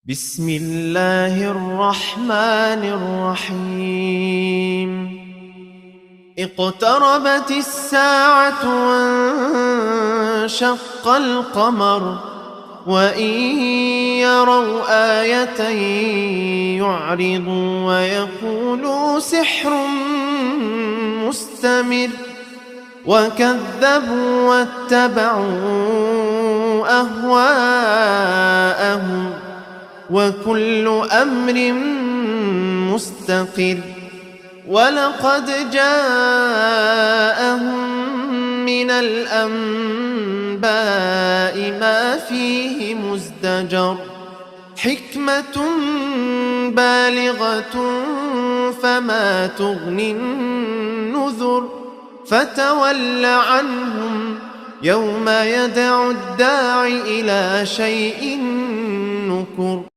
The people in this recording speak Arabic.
بسم الله الرحمن الرحيم اقتربت الساعة وانشق القمر وإن يروا آية يعرضوا ويقولوا سحر مستمر وكذبوا واتبعوا أهواءهم وكل أمر مستقر ولقد جاءهم من الأنباء ما فيه مزدجر حكمة بالغة فما تغني النذر فتول عنهم يوم يدعو الداع إلى شيء نكر